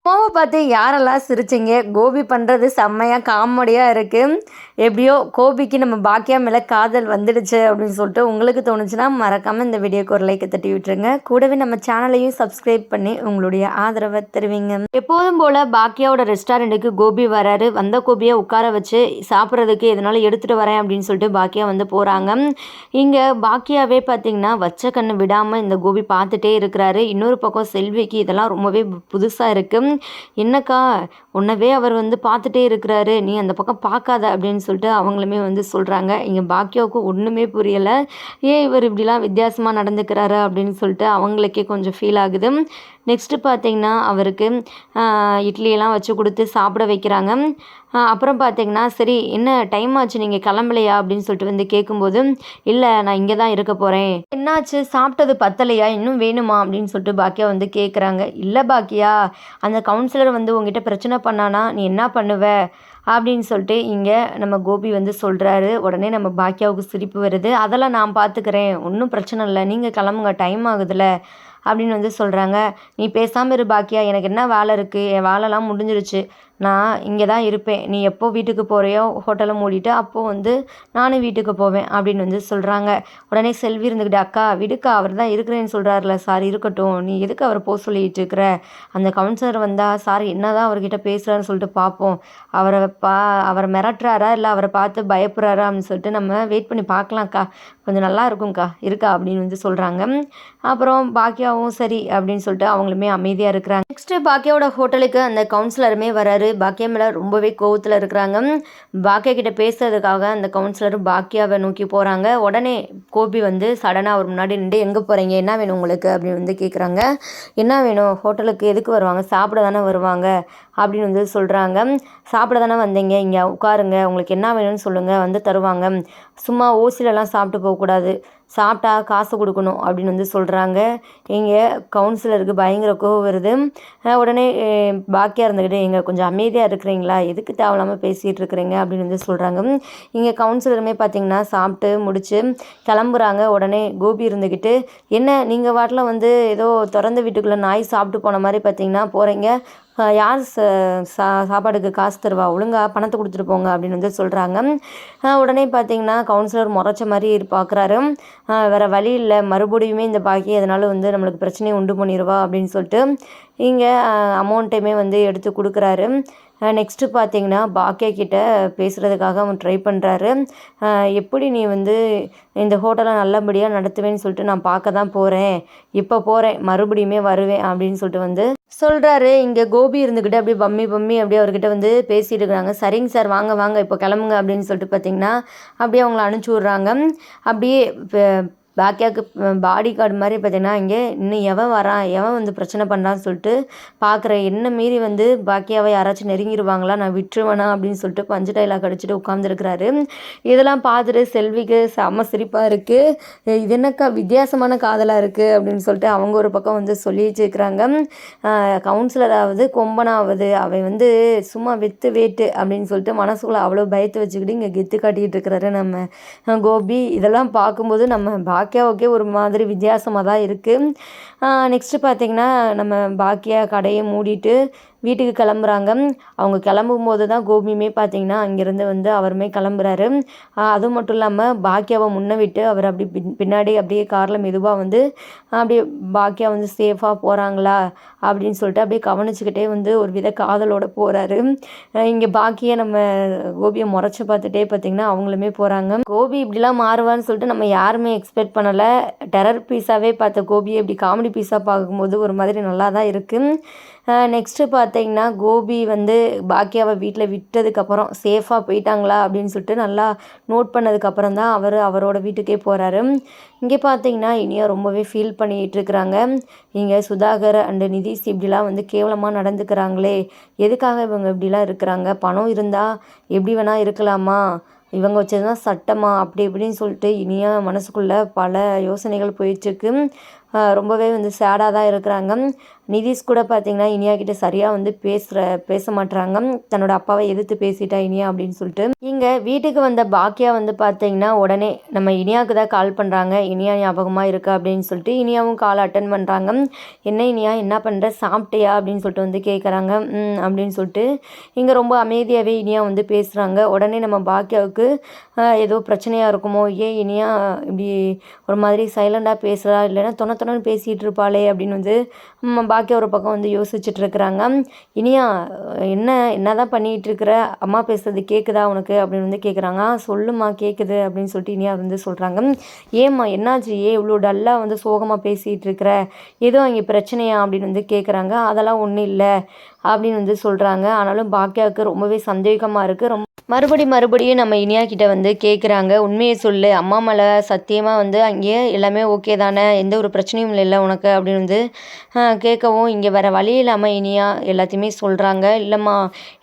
அம்மாவை பார்த்து யாரெல்லாம் சிரிச்சிங்க? கோபி பண்ணுறது செம்மையாக காமெடியாக இருக்குது. எப்படியோ கோபிக்கு நம்ம பாக்கியா மேலே காதல் வந்துடுச்சு அப்படின்னு சொல்லிட்டு உங்களுக்கு தோணுச்சுன்னா மறக்காமல் இந்த வீடியோக்கு ஒரு லைக்கை தட்டி விட்டுருங்க. கூடவே நம்ம சேனலையும் சப்ஸ்கிரைப் பண்ணி உங்களுடைய ஆதரவை தருவீங்க. எப்போதும் போல் பாக்கியாவோட ரெஸ்டாரண்ட்டுக்கு கோபி வராரு. வந்த கோபியை உட்கார வச்சு சாப்பிட்றதுக்கு எதனால எடுத்துகிட்டு வரேன் அப்படின்னு சொல்லிட்டு பாக்கியா வந்து போகிறாங்க. இங்கே பாக்கியாவே பார்த்திங்கன்னா வச்ச கண்ணு விடாமல் இந்த கோபி பார்த்துட்டே இருக்கிறாரு. இன்னொரு பக்கம் செல்விக்கு இதெல்லாம் ரொம்பவே புதுசாக இருக்குது. என்னக்கா உன்னவே அவர் வந்து பார்த்துட்டே இருக்கிறாரு, நீ அந்த பக்கம் பார்க்காத அப்படின்னு சொல்லிட்டு அவங்களுமே வந்து சொல்கிறாங்க. இங்கே பாக்கியாவுக்கு ஒன்றுமே புரியலை. ஏன் இவர் இப்படிலாம் வித்தியாசமாக நடந்துக்கிறாரு அப்படின்னு சொல்லிட்டு அவங்களுக்கே கொஞ்சம் ஃபீல் ஆகுது. நெக்ஸ்ட்டு பார்த்திங்கன்னா அவருக்கு இட்லியெல்லாம் வச்சு கொடுத்து சாப்பிட வைக்கிறாங்க. அப்புறம் பார்த்திங்கன்னா சரி என்ன டைம் ஆச்சு நீங்கள் கிளம்பலையா அப்படின்னு சொல்லிட்டு வந்து கேட்கும்போது இல்லை நான் இங்கே தான் இருக்க போகிறேன். என்னாச்சு சாப்பிட்டது பத்தலையா இன்னும் வேணுமா அப்படின்னு சொல்லிட்டு பாக்கியா வந்து கேட்குறாங்க. இல்லை பாக்கியா அந்த கவுன்சிலர் வந்து உங்ககிட்ட பிரச்சனை பண்ணானா நீ என்ன பண்ணுவ அப்படின்னு சொல்லிட்டு இங்கே நம்ம கோபி வந்து சொல்கிறாரு. உடனே நம்ம பாக்கியாவுக்கு சிரிப்பு வருது. அதெல்லாம் நான் பார்த்துக்கிறேன், ஒன்றும் பிரச்சனை இல்லை, நீங்கள் கிளம்புங்க, டைம் ஆகுதுல்ல அப்படின்னு வந்து சொல்கிறாங்க. நீ பேசாமல் இரு பாக்கியா, எனக்கு என்ன வேலை இருக்குது, என் வேலைலாம் முடிஞ்சிருச்சு, நான் இங்கே தான் இருப்பேன், நீ எப்போ வீட்டுக்கு போகிறையோ ஹோட்டலை மூடிட்டு அப்போது வந்து நானும் வீட்டுக்கு போவேன் அப்படின்னு வந்து சொல்கிறாங்க. உடனே செல்வி இருந்துக்கிட்டு அக்கா விடுக்கா, அவர் தான் இருக்கிறேன்னு சொல்கிறாருல சார், இருக்கட்டும், நீ எதுக்கு அவரை போக சொல்லிகிட்டு இருக்கிற, அந்த கவுன்சிலர் வந்தால் சார் என்ன தான் அவர்கிட்ட பேசுகிறான்னு சொல்லிட்டு பார்ப்போம், அவரை மிரட்டுறாரா இல்லை அவரை பார்த்து பயப்படுறாரா அப்படின்னு சொல்லிட்டு நம்ம வெயிட் பண்ணி பார்க்கலாம்க்கா, கொஞ்சம் நல்லா இருக்கும்க்கா இருக்கா அப்படின்னு வந்து சொல்கிறாங்க. அப்புறம் பாக்கியாவும் சரி அப்படின்னு சொல்லிட்டு அவங்களுமே அமைதியாக இருக்கிறாங்க. நெக்ஸ்ட்டு பாக்கியாவோட ஹோட்டலுக்கு அந்த கவுன்சிலருமே வராரு. பாக்கியா மேலே ரொம்பவே கோவத்தில் இருக்கிறாங்க. பாக்கியா கிட்ட பேசுறதுக்காக அந்த கவுன்சிலர் பாக்கியாவை நோக்கி போகிறாங்க. உடனே கோபி வந்து சடனாக அவர் முன்னாடி நின்று எங்கே போகிறீங்க, என்ன வேணும் உங்களுக்கு அப்படின்னு வந்து கேட்குறாங்க. என்ன வேணும், ஹோட்டலுக்கு எதுக்கு வருவாங்க, சாப்பிட தானே வருவாங்க அப்படின்னு வந்து சொல்கிறாங்க. சாப்பிட தானே வந்தீங்க, இங்கே உட்காருங்க, உங்களுக்கு என்ன வேணும்னு சொல்லுங்கள் வந்து தருவாங்க, சும்மா ஓசிலெலாம் சாப்பிட்டு போகக்கூடாது, சாப்பிட்டா காசு கொடுக்கணும் அப்படின்னு வந்து சொல்கிறாங்க. இங்கே கவுன்சிலருக்கு பயங்கர கோவம் வருது. உடனே பாக்கியா இருந்துக்கிட்டு எங்கள் கொஞ்சம் அமைதியாக இருக்கிறீங்களா, எதுக்கு தேவையில்லாமல் பேசிகிட்டு இருக்கிறீங்க அப்படின்னு வந்து சொல்கிறாங்க. இங்கே கவுன்சிலருமே பார்த்திங்கன்னா சாப்பிட்டு முடித்து கிளம்புறாங்க. உடனே கோபி இருந்துக்கிட்டு என்ன நீங்கள் வாட்டில் வந்து ஏதோ திறந்த வீட்டுக்குள்ளே நாய் சாப்பிட்டு போன மாதிரி பார்த்திங்கன்னா போகிறீங்க, யார் சாப்பாடுக்கு காசு தருவா, ஒழுங்காக பணத்தை கொடுத்துட்டு போங்க அப்படின்னு வந்து சொல்கிறாங்க. உடனே பார்த்திங்கன்னா கவுன்சிலர் முறைச்ச மாதிரி பார்க்குறாரு. வேறு வழி இல்லை, மறுபடியுமே இந்த பாக்கி அதனால் வந்து நம்மளுக்கு பிரச்சனையை உண்டு பண்ணிடுவா அப்படின்னு சொல்லிட்டு இங்கே அமௌண்ட்டையுமே வந்து எடுத்து கொடுக்குறாரு. நெக்ஸ்ட்டு பார்த்திங்கன்னா பாக்கியா கிட்ட பேசுகிறதுக்காக அவன் ட்ரை பண்ணுறாரு. எப்படி நீ வந்து இந்த ஹோட்டலை நல்லபடியாக நடத்துவேன்னு சொல்லிட்டு நான் பார்க்க தான் போகிறேன், இப்போ போகிறேன், மறுபடியுமே வருவேன் அப்படின்னு சொல்லிட்டு வந்து சொல்கிறாரு. இங்கே கோபி இருந்துக்கிட்டு அப்படியே பம்மி அப்படியே அவர்கிட்ட வந்து பேசிகிட்டு இருக்கிறாங்க. சரிங்க சார் வாங்க வாங்க இப்போ கிளம்புங்க அப்படின்னு சொல்லிட்டு பார்த்திங்கன்னா அப்படியே அவங்கள அனுப்பிச்சி விட்றாங்க. அப்படியே பாக்கியாவுக்கு பாடி கார்டு மாதிரி பார்த்திங்கன்னா இங்கே இன்னும் எவன் வரான், எவன் வந்து பிரச்சனை பண்ணுறான்னு சொல்லிட்டு பார்க்குறேன், என்ன மீறி வந்து பாக்கியாவை யாராச்சும் நெருங்கிடுவாங்களா, நான் விட்டுருவேனா அப்படின்னு சொல்லிட்டு பஞ்சு டைலாக் அடிச்சுட்டு உட்காந்துருக்கிறாரு. இதெல்லாம் பார்த்துட்டு செல்விக்கு செம்ம சிரிப்பாக இருக்குது. இது என்னக்கா வித்தியாசமான காதலாக இருக்குது அப்படின்னு சொல்லிட்டு அவங்க ஒரு பக்கம் வந்து சொல்லி வச்சுருக்கிறாங்க. கவுன்சிலராவது கொம்பனாவது அவன் வந்து சும்மா வெத்து வேட்டு அப்படின்னு சொல்லிட்டு மனசுக்குள்ளே அவ்வளோ பயத்தை வச்சுக்கிட்டு இங்கே கெத்து காட்டிக்கிட்டு இருக்கிறாரு நம்ம கோபி. இதெல்லாம் பார்க்கும்போது நம்ம பாக்கியாவுக்கே ஒரு மாதிரி வித்தியாசமாக தான் இருக்குது. நெக்ஸ்ட்டு பார்த்திங்கன்னா நம்ம பாக்கியா கடையை மூடிட்டு வீட்டுக்கு கிளம்புறாங்க. அவங்க கிளம்பும்போது தான் கோபியுமே பார்த்திங்கன்னா அங்கேருந்து வந்து அவருமே கிளம்புறாரு. அது மட்டும் இல்லாமல் பாக்கியாவை முன்ன விட்டு அவர் அப்படி பின்னாடி அப்படியே காரில் மெதுவாக வந்து அப்படியே பாக்கியா வந்து சேஃபாக போகிறாங்களா அப்படின்னு சொல்லிட்டு அப்படியே கவனிச்சுக்கிட்டே வந்து ஒரு வித காதலோடு போகிறாரு. இங்கே பாக்கியை நம்ம கோபியை முறைச்சி பார்த்துட்டே பார்த்திங்கன்னா அவங்களுமே போகிறாங்க. கோபி இப்படிலாம் மாறுவான்னு சொல்லிட்டு நம்ம யாருமே எக்ஸ்பெக்ட் பண்ணலை. டெரர் பீஸாகவே பார்த்த கோபியை இப்படி காமெடி பீஸாக பார்க்கும்போது ஒரு மாதிரி நல்லா தான் இருக்குது. நெக்ஸ்ட்டு பார்த்திங்கன்னா கோபி வந்து பாக்கியாவை வீட்டில் விட்டதுக்கப்புறம் சேஃபாக போயிட்டாங்களா அப்படின்னு சொல்லிட்டு நல்லா நோட் பண்ணதுக்கப்புறம் தான் அவரோட வீட்டுக்கே போகிறாரு. இங்கே பார்த்திங்கன்னா இனியா ரொம்பவே ஃபீல் பண்ணிகிட்டு இருக்கிறாங்க. இங்கே சுதாகர் அண்டு நிதிஷ் இப்படிலாம் வந்து கேவலமாக நடந்துக்கிறாங்களே, எதுக்காக இவங்க இப்படிலாம் இருக்கிறாங்க, பணம் இருந்தால் எப்படி வேணால் இருக்கலாமா, இவங்க வச்சது தான் சட்டமா அப்படி இப்படின்னு சொல்லிட்டு இனியா மனசுக்குள்ளே பல யோசனைகள் போயிட்டுருக்கு. ரொம்பவே வந்து சேடாக தான் இருக்கிறாங்க. நிதிஷ் கூட பார்த்திங்கன்னா இனியா கிட்ட சரியாக வந்து பேச மாட்றாங்க. தன்னோட அப்பாவை எதிர்த்து பேசிட்டா இனியா அப்படின்னு சொல்லிட்டு. இங்கே வீட்டுக்கு வந்த பாக்கியா வந்து பார்த்திங்கன்னா உடனே நம்ம இனியாவுக்கு தான் கால் பண்ணுறாங்க. இனியா ஞாபகமாக இருக்கா அப்படின்னு சொல்லிட்டு இனியாவும் கால் அட்டன் பண்ணுறாங்க. என்ன இனியா என்ன பண்ணுற, சாப்பிட்டியா அப்படின்னு சொல்லிட்டு வந்து கேட்குறாங்க. அப்படின்னு சொல்லிட்டு இங்கே ரொம்ப அமைதியாகவே இனியா வந்து பேசுகிறாங்க. உடனே நம்ம பாக்கியாவுக்கு ஏதோ பிரச்சனையாக இருக்குமோ, ஏன் இனியா இப்படி ஒரு மாதிரி சைலண்டாக பேசுகிறா, இல்லைன்னா தொணன்னு பேசிகிட்டு இருப்பாளே அப்படின்னு வந்து பாக்கியா ஒரு பக்கம் வந்து யோசிச்சுட்டு இருக்கிறாங்க. இனியா என்ன தான் பண்ணிகிட்டு இருக்கிற, அம்மா பேசுறது கேட்குதா உனக்கு அப்படின்னு வந்து கேட்குறாங்க. சொல்லுமா கேட்குது அப்படின்னு சொல்லிட்டு இனியா வந்து சொல்கிறாங்க. ஏம்மா என்னாச்சு, இவ்வளோ டல்லாக வந்து சோகமாக பேசிகிட்டு இருக்கிற, ஏதோ அங்கே பிரச்சனையா அப்படின்னு வந்து கேட்குறாங்க. அதெல்லாம் ஒன்றும் இல்லை அப்படின்னு வந்து சொல்கிறாங்க. ஆனாலும் பாக்கியாவுக்கு ரொம்பவே சந்தேகமாக இருக்குது. மறுபடியும் நம்ம இனியா கிட்ட வந்து கேட்குறாங்க. உண்மையை சொல்லு, அம்மா மேலே சத்தியமாக வந்து அங்கேயே எல்லாமே ஓகே தானே, எந்த ஒரு பிரச்சனையும் இல்லைல்ல உனக்கு அப்படின்னு வந்து கேட்கவும், இங்கே வேறு வழி இல்லாமல் இனியா எல்லாத்தையுமே சொல்கிறாங்க. இல்லைம்மா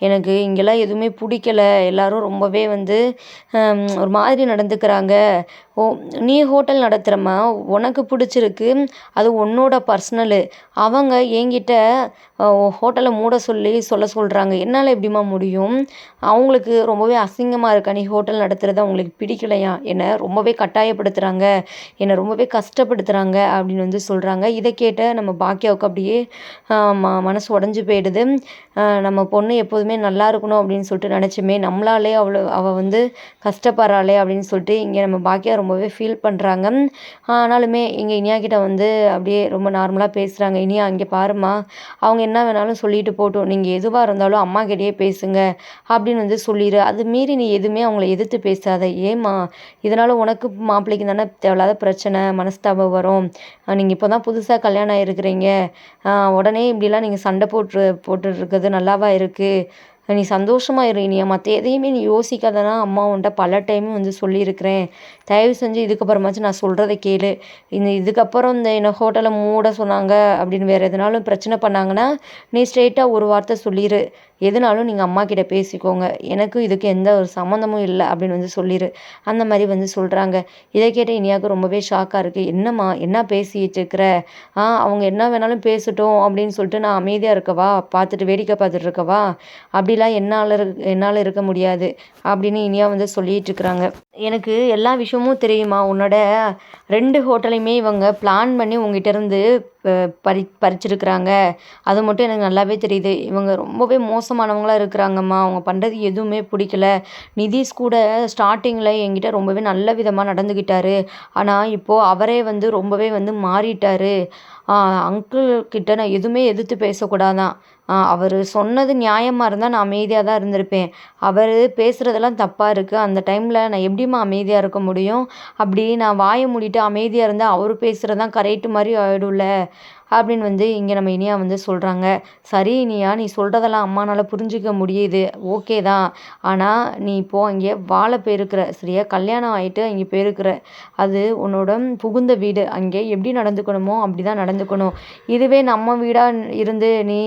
எனக்கு இங்கெல்லாம் எதுவுமே பிடிக்கல, எல்லோரும் ரொம்பவே வந்து ஒரு மாதிரி நடந்துக்கிறாங்க. ஓ நீ ஹோட்டல் நடத்துகிறம்மா, உனக்கு பிடிச்சிருக்கு, அது உன்னோட பர்சனலு. அவங்க என்கிட்ட ஹோட்டலை சொல்ல சொல்கிறாங்க. என்னால் எப்படிம்மா முடியும், அவங்களுக்கு ரொம்பவே அசிங்கமாக இருக்கா, நீ ஹோட்டல் நடத்துகிறது அவங்களுக்கு பிடிக்கலையா, என்னை ரொம்பவே கட்டாயப்படுத்துகிறாங்க, என்னை ரொம்பவே கஷ்டப்படுத்துகிறாங்க அப்படின்னு வந்து சொல்கிறாங்க. இதை கேட்ட நம்ம பாக்கியாவுக்கு அப்படியே மனசு உடஞ்சி போயிடுது. நம்ம பொண்ணு எப்போதுமே நல்லா இருக்கணும் அப்படின்னு சொல்லிட்டு நினச்சோமே, நம்மளாலே அவள் வந்து கஷ்டப்படுறாளே அப்படின்னு சொல்லிட்டு இங்கே நம்ம பாக்கியா ரொம்பவே ஃபீல் பண்ணுறாங்க. ஆனாலுமே இங்கே இனியா கிட்ட வந்து அப்படியே ரொம்ப நார்மலாக பேசுகிறாங்க. இனியா இங்கே பாருமா, அவங்க என்ன வேணாலும் சொல்லிட்டு போட்டோம், நீங்கள் எதுவாக இருந்தாலும் அம்மா கிட்டேயே பேசுங்க அப்படின்னு வந்து சொல்லிடு. அது மீறி நீ எதுவுமே அவங்கள எதிர்த்து பேசாத. ஏம்மா இதனால் உனக்கு மாப்பிள்ளைக்கு தானே தேவையில்லாத பிரச்சனை, மனஸ்தாபம் வரும். நீங்கள் இப்போ தான் புதுசாக கல்யாணம் ஆகிருக்கிறீங்க, உடனே இப்படிலாம் நீங்கள் சண்டை போட்டுருக்கிறது நல்லாவா இருக்குது. நீ சந்தோஷமாக இரு இனியா, மற்ற எதையுமே நீ யோசிக்காதனா அம்மா உன்ட்ட பல டைம் வந்து சொல்லியிருக்கிறேன். தயவு செஞ்சு இதுக்கப்புறமாச்சும் நான் சொல்கிறத கேளு. இதுக்கப்புறம் என்ன ஹோட்டலை மூட சொன்னாங்க அப்படின்னு வேறு எதுனாலும் பிரச்சனை பண்ணாங்கன்னா நீ ஸ்ட்ரெயிட்டாக ஒரு வார்த்தை சொல்லிடு. எதுனாலும் நீங்கள் அம்மா கிட்ட பேசிக்கோங்க, எனக்கு இதுக்கு எந்த ஒரு சம்மந்தமும் இல்லை அப்படின்னு வந்து சொல்லிடு. அந்த மாதிரி வந்து சொல்கிறாங்க. இதை கேட்ட இனியாவுக்கு ரொம்பவே ஷாக்காக இருக்குது. என்னம்மா என்ன பேசிகிட்டு இருக்கிற, அவங்க என்ன வேணாலும் பேசட்டும் அப்படின்னு சொல்லிட்டு நான் அமைதியாக இருக்கவா, வேடிக்கை பார்த்துட்டு இருக்கவா, அப்படிலாம் என்னால் இருக்க முடியாது அப்படின்னு இனியா வந்து சொல்லிகிட்டு இருக்கிறாங்க. எனக்கு எல்லா விஷயமும் தெரியுமா, உன்னோட 2 ஹோட்டலையுமே இவங்க பிளான் பண்ணி உங்ககிட்ட இருந்து பறிச்சிருக்கிறாங்க, அது மட்டும் எனக்கு நல்லாவே தெரியுது. இவங்க ரொம்பவே மோசமானவங்களாக இருக்கிறாங்கம்மா, அவங்க பண்ணுறது எதுவுமே பிடிக்கல. நிதிஷ் கூட ஸ்டார்டிங்கில் என்கிட்ட ரொம்பவே நல்ல விதமாக நடந்துக்கிட்டாரு, ஆனால் இப்போது அவரே வந்து ரொம்பவே வந்து மாறிட்டார். அங்கிள் கிட்ட நான் எதுவுமே எதிர்த்து பேசக்கூடாதான், அவர் சொன்னது நியாயமாக இருந்தால் நான் அமைதியாக தான் இருந்திருப்பேன். அவர் பேசுகிறதெல்லாம் தப்பாக இருக்குது. அந்த டைமில் நான் எப்படிம்மா அமைதியாக இருக்க முடியும், அப்படி நான் வாயை மூடிட்டு அமைதியாக இருந்தால் அவர் பேசுகிறது தான் கரெக்டு மாதிரி ஆகிடும்ல அப்படின்னு வந்து இங்கே நம்ம இனியா வந்து சொல்கிறாங்க. சரி இனியா, நீ சொல்கிறதெல்லாம் அம்மானால் புரிஞ்சிக்க முடியுது, ஓகே தான். ஆனால் நீ இப்போது அங்கே வாழ போயிருக்கிற சரியா, கல்யாணம் ஆகிட்டு அங்கே போயிருக்கிற, அது உன்னோட புகுந்த வீடு, அங்கே எப்படி நடந்துக்கணுமோ அப்படி தான் நடந்துக்கணும். இதுவே நம்ம வீடாக இருந்து நீ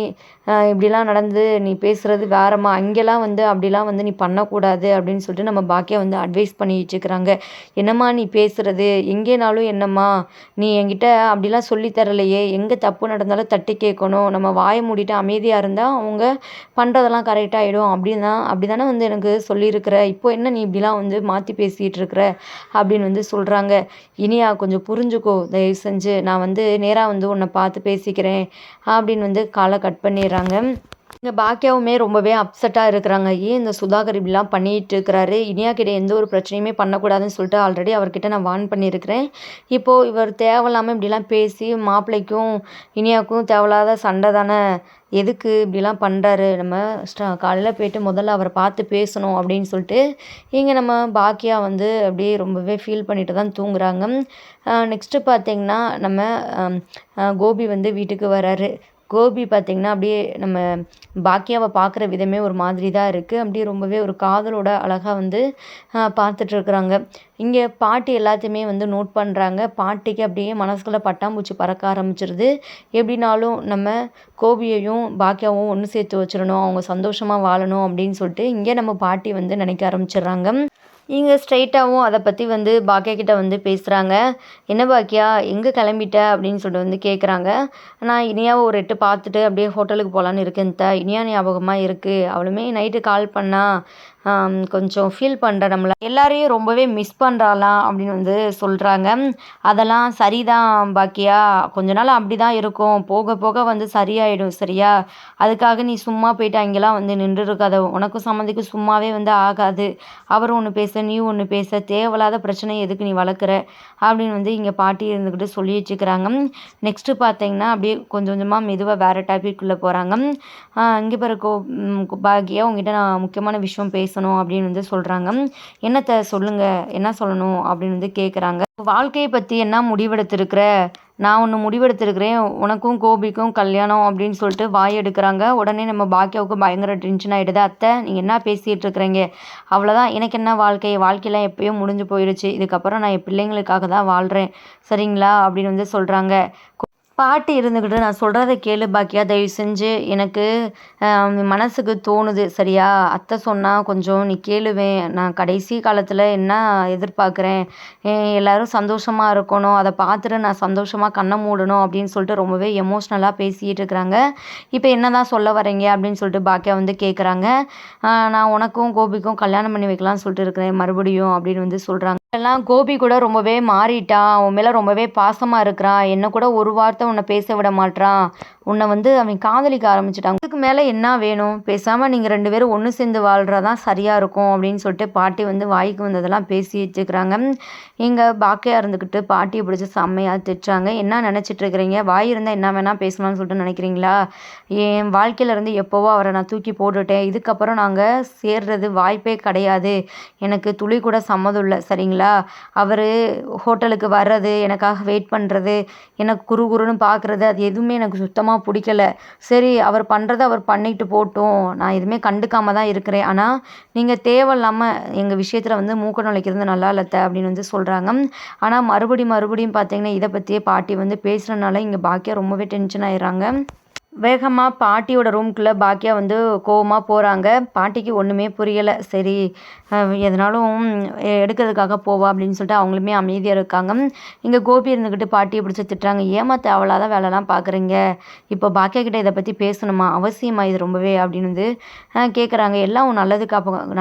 இப்படிலாம் நடந்து நீ பேசுகிறது வேறம்மா, அங்கெல்லாம் வந்து அப்படிலாம் வந்து நீ பண்ணக்கூடாது அப்படின்னு சொல்லிட்டு நம்ம பாக்கியா வந்து அட்வைஸ் பண்ணிட்டு இருக்கிறாங்க. என்னம்மா நீ பேசுகிறது, எங்கேனாலும் என்னம்மா நீ என்கிட்ட அப்படிலாம் சொல்லி தரலையே, எங்கே தப்பு நடந்தாலும் தட்டி கேட்கணும், நம்ம வாயை மூடிட்டு அமைதியாக இருந்தால் அவங்க பண்ணுறதெல்லாம் கரெக்டாகிடும் அப்படி தானே வந்து எனக்கு சொல்லியிருக்கிற, இப்போ என்ன நீ இப்படிலாம் வந்து மாற்றி பேசிகிட்டு இருக்கிற அப்படின்னு வந்து சொல்கிறாங்க. இனியா கொஞ்சம் புரிஞ்சுக்கோ தயவு செஞ்சு, நான் வந்து நேராக வந்து உன்னை பார்த்து பேசிக்கிறேன் அப்படின்னு வந்து காலை கட் பண்ணிடுறாங்க. இங்கே பாக்கியாவுமே ரொம்பவே அப்செட்டாக இருக்கிறாங்க. ஏன் இந்த சுதாகர் இப்படிலாம் பண்ணிகிட்டு இருக்கிறாரு, இனியா கிட்ட எந்த ஒரு பிரச்சனையுமே பண்ணக்கூடாதுன்னு சொல்லிட்டு ஆல்ரெடி அவர்கிட்ட நான் வார்ன் பண்ணியிருக்கிறேன். இப்போது இவர் தேவையில்லாமல் இப்படிலாம் பேசி மாப்பிள்ளைக்கும் இனியாவுக்கும் தேவையில்லாத சண்டை தானே, எதுக்கு இப்படிலாம் பண்ணுறாரு, நம்ம காலையில் போய்ட்டு முதல்ல அவரை பார்த்து பேசணும் அப்படின்னு சொல்லிட்டு இங்கே நம்ம பாக்கியா வந்து அப்படியே ரொம்பவே ஃபீல் பண்ணிட்டு தான் தூங்குறாங்க. நெக்ஸ்ட்டு பார்த்திங்கன்னா நம்ம கோபி வந்து வீட்டுக்கு வராரு. கோபி பார்த்திங்கன்னா அப்படியே நம்ம பாக்கியாவை பார்க்குற விதமே ஒரு மாதிரி தான் இருக்குது. அப்படியே ரொம்பவே ஒரு காதலோட அழகாக வந்து பார்த்துட்ருக்குறாங்க. இங்கே பாட்டி எல்லாத்தையுமே வந்து நோட் பண்ணுறாங்க. பாட்டிக்கு அப்படியே மனசுக்குள்ளே பட்டாம்பூச்சி பறக்க ஆரம்பிச்சிருது. எப்படினாலும் நம்ம கோபியையும் பாக்கியாவும் ஒன்று சேர்த்து வச்சிடணும், அவங்க சந்தோஷமாக வாழணும் அப்படின்னு சொல்லிட்டு இங்கே நம்ம பாட்டி வந்து நினைக்க ஆரம்பிச்சிடுறாங்க. இங்கே ஸ்ட்ரைட்டாகவும் அதை பற்றி வந்து பாக்கியா கிட்ட வந்து பேசுகிறாங்க. என்ன பாக்கியா எங்கே கிளம்பிட்ட அப்படின்னு சொல்லிட்டு வந்து கேட்குறாங்க. நான் இனியாவை ஒரு எட்டு பார்த்துட்டு அப்படியே ஹோட்டலுக்கு போகலான்னு இருக்கேன் இனியா ஞாபகமாக இருக்குது, அவளுமே நைட்டு கால் பண்ணா கொஞ்சம் ஃபீல் பண்ணுறேன், நம்மள எல்லாரையும் ரொம்பவே மிஸ் பண்ணுறாளாம் அப்படின்னு வந்து சொல்கிறாங்க. அதெல்லாம் சரிதான் பாக்கியா, கொஞ்ச நாள் அப்படி தான் இருக்கும், போக போக வந்து சரியாயிடும் சரியா, அதுக்காக நீ சும்மா போயிட்டு அங்கெல்லாம் வந்து நின்று இருக்காத, உனக்கும் சம்மந்திக்கும் சும்மாவே வந்து ஆகாது, அவர் ஒன்று பேச நீ ஒன்று பேச, தேவையில்லாத பிரச்சனை எதுக்கு நீ வளர்க்குற அப்படின்னு வந்து இங்கே பாட்டி இருந்துக்கிட்டு சொல்லி வச்சுக்கிறாங்க. நெக்ஸ்ட்டு பார்த்தீங்கன்னா அப்படியே கொஞ்சம் கொஞ்சமாக மெதுவாக வேறு டாபிக்குள்ளே போகிறாங்க. இங்கே பாரு பாக்கியா உங்ககிட்ட நான் முக்கியமான விஷயம் பேசணும் அப்படின்னு வந்து சொல்கிறாங்க. என்னத்தை சொல்லுங்கள், என்ன சொல்லணும் அப்படின்னு வந்து கேட்குறாங்க. வாழ்க்கையை பற்றி என்ன முடிவெடுத்திருக்கிற, நான் ஒன்று முடிவெடுத்திருக்கிறேன், உனக்கும் கோபிக்கும் கல்யாணம் அப்படின்னு சொல்லிட்டு வாய் எடுக்கிறாங்க. உடனே நம்ம பாக்கியாவுக்கு பயங்கர டென்ஷன் ஆகிடுது. அத்தை நீங்கள் என்ன பேசிகிட்டு இருக்கிறீங்க, அவ்வளோதான், எனக்கு என்ன வாழ்க்கையெல்லாம் எப்பயோ முடிஞ்சு போயிடுச்சு, இதுக்கப்புறம் நான் என் பிள்ளைங்களுக்காக தான் வாழ்கிறேன் சரிங்களா அப்படின்னு வந்து சொல்கிறாங்க. பாட்டி இருந்துக்கிட்டு நான் சொல்கிறத கேளு பாக்கியா, தயவு செஞ்சு எனக்கு மனசுக்கு தோணுது சரியா, அத்தை சொன்னால் கொஞ்சம் நீ கேளுவேன், நான் கடைசி காலத்தில் என்ன எதிர்பார்க்குறேன், எல்லோரும் சந்தோஷமாக இருக்கணும், அதை பார்த்துட்டு நான் சந்தோஷமாக கண்ணை மூடணும் அப்படின்னு சொல்லிட்டு ரொம்பவே எமோஷ்னலாக பேசிகிட்டு இருக்கிறாங்க. இப்போ என்ன தான் சொல்ல வரீங்க அப்படின்னு சொல்லிட்டு பாக்கியா வந்து கேட்குறாங்க. நான் உனக்கும் கோபிக்கும் கல்யாணம் பண்ணி வைக்கலாம்னு சொல்லிட்டு இருக்கிறேன் மறுபடியும் அப்படின்னு வந்து சொல்கிறாங்க. எல்லாம் கோபி கூட ரொம்பவே மாறிட்டான், உன் மேலே ரொம்பவே பாசமாக இருக்கிறான், என்ன கூட ஒரு வார்த்தை உன்னை பேச விட மாட்றான், உன்னை வந்து அவன் காதலிக்க ஆரம்பிச்சிட்டாங்க, இதுக்கு மேலே என்ன வேணும், பேசாமல் நீங்கள் 2 பேரும் ஒன்று சேர்ந்து வாழ்கிறதான் சரியாக இருக்கும் அப்படின்னு சொல்லிட்டு பாட்டி வந்து வாய்க்கு வந்ததெல்லாம் பேசி வச்சுக்கிறாங்க. இங்கே பாக்கியா இருந்துக்கிட்டு பாட்டியை பிடிச்சி செம்மையாக திட்டுறாங்க. என்ன நினச்சிட்டு இருக்கிறீங்க, வாய் இருந்தால் என்ன வேணால் பேசலாம்னு சொல்லிட்டு நினைக்கிறீங்களா, என் வாழ்க்கையிலேருந்து எப்போவோ அவரை நான் தூக்கி போட்டுட்டேன், இதுக்கப்புறம் நாங்கள் சேர்றது வாய்ப்பே கிடையாது, எனக்கு துளி கூட சம்மதம் இல்லை சரிங்களா, அவர் ஹோட்டலுக்கு வர்றது, எனக்காக வெயிட் பண்ணுறது, எனக்கு குறுகுறுன்னு பார்க்குறது, அது எதுவுமே எனக்கு சுத்தமாக பிடிக்கல, சரி அவர் பண்ணுறதை அவர் பண்ணிட்டு போட்டும், நான் எதுவுமே கண்டுக்காம தான் இருக்கிறேன், ஆனால் நீங்கள் தேவையில்லாமல் எங்கள் விஷயத்தில் வந்து மூக்க நுழைக்கிறது நல்லா இல்லத்த அப்படின்னு வந்து சொல்கிறாங்க. ஆனால் மறுபடியும் பார்த்தீங்கன்னா இதை பற்றியே பாட்டி வந்து பேசுகிறனால இங்கே பாக்கியா ரொம்பவே டென்ஷன் ஆயிடுறாங்க. வேகமாக பாட்டியோட ரூம்குள்ளே பாக்கியா வந்து கோவமாக போகிறாங்க. பாட்டிக்கு ஒன்றுமே புரியலை. சரி எதனாலும் எடுக்கிறதுக்காக போவா அப்படின்னு சொல்லிட்டு அவங்களுமே அமைதியாக இருக்காங்க. இங்கே கோபி இருந்துக்கிட்டு பாட்டியை பிடிச்சி திட்டுறாங்க. ஏமா தேவையில்லாத வேலைலாம் பார்க்குறீங்க, இப்போ பாக்கியா கிட்ட இதை பற்றி பேசணுமா, அவசியமா இது ரொம்பவே அப்படின்னு வந்து கேட்குறாங்க. எல்லாம் உன்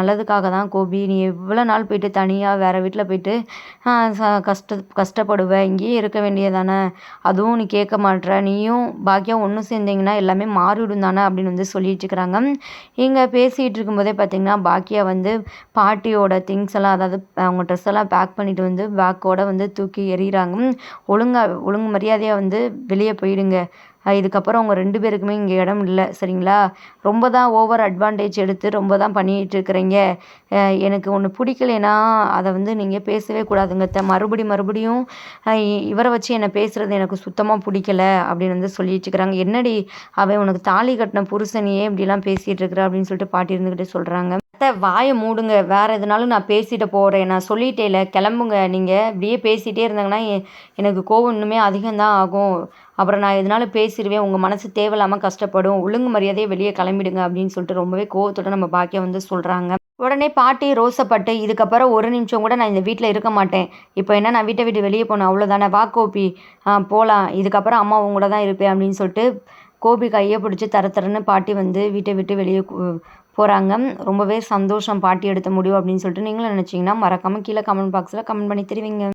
நல்லதுக்காக தான் கோபி, நீ எவ்வளோ நாள் போயிட்டு தனியாக வேறு வீட்டில் போயிட்டு கஷ்டப்படுவ, இங்கேயே இருக்க வேண்டியதானே, அதுவும் நீ கேட்க மாட்ற, நீயும் பாக்கியா ஒன்று சேர்ந்தீங்கன்னா எல்லாமே மாறிவிடும் தானே அப்படின்னு வந்து சொல்லிட்டு இருக்கிறாங்க. இங்கே பேசிகிட்டு இருக்கும்போதே பார்த்தீங்கன்னா பாக்கியா வந்து பாட்டியோட திங்ஸ் எல்லாம், அதாவது அவங்க ட்ரெஸ் எல்லாம் பேக் பண்ணிட்டு வந்து பேக்கோட வந்து தூக்கி எறிகிறாங்க. ஒழுங்கு மரியாதையாக வந்து வெளியே போயிடுங்க, இதுக்கப்புறம் அவங்க 2 பேருக்குமே இங்கே இடம் இல்லை சரிங்களா, ரொம்ப தான் ஓவர் அட்வான்டேஜ் எடுத்து ரொம்ப தான் பண்ணிகிட்டு இருக்கிறீங்க, எனக்கு ஒன்று பிடிக்கலைன்னா அதை வந்து நீங்கள் பேசவே கூடாதுங்க, மறுபடியும் இவரை வச்சு என்னை பேசுகிறது எனக்கு சுத்தமாக பிடிக்கல அப்படின்னு வந்து சொல்லிட்டு இருக்கிறாங்க. என்னடி அவன் உனக்கு தாலி கட்டின புருஷனையே இப்படிலாம் பேசிகிட்டு இருக்கிற அப்படின்னு சொல்லிட்டு பாட்டி இருந்துக்கிட்டே சொல்கிறாங்க. அத்தை வாயை மூடுங்க, வேறு எதுனாலும் நான் பேசிட்டு போகிறேன், நான் சொல்லிட்டேல கிளம்புங்க, நீங்கள் இப்படியே பேசிகிட்டே இருந்தாங்கன்னா எனக்கு கோவம் இன்னுமே அதிகம்தான் ஆகும், அப்புறம் நான் எதனாலும் பேசிடுவேன், உங்கள் மனசு தேவையில்லாமல் கஷ்டப்படும், ஒழுங்கு மரியாதையை வெளியே கிளம்பிடுங்க அப்படின்னு சொல்லிட்டு ரொம்பவே கோவத்தோட நம்ம பாக்கியா வந்து சொல்கிறாங்க. உடனே பாட்டி ரோசப்பட்டு, இதுக்கப்புறம் ஒரு நிமிஷம் கூட நான் இந்த வீட்டில் இருக்க மாட்டேன், இப்போ என்ன நான் வீட்டை விட்டு வெளியே போனேன் அவ்வளோதானே, வா கோபி போகலாம், இதுக்கப்புறம் அம்மா உங்க கூட தான் இருப்பேன் அப்படின்னு சொல்லிட்டு கோபி கையை பிடிச்சி தரன்னு பாட்டி வந்து வீட்டை விட்டு வெளியே போகிறாங்க. ரொம்பவே சந்தோஷம் பாட்டி எடுத்த முடிவு அப்படின்னு சொல்லிட்டு நீங்களும் நினச்சிங்கன்னா மறக்காமல் கீழே கமெண்ட் பாக்ஸில் கமெண்ட் பண்ணி தெரிவிங்க.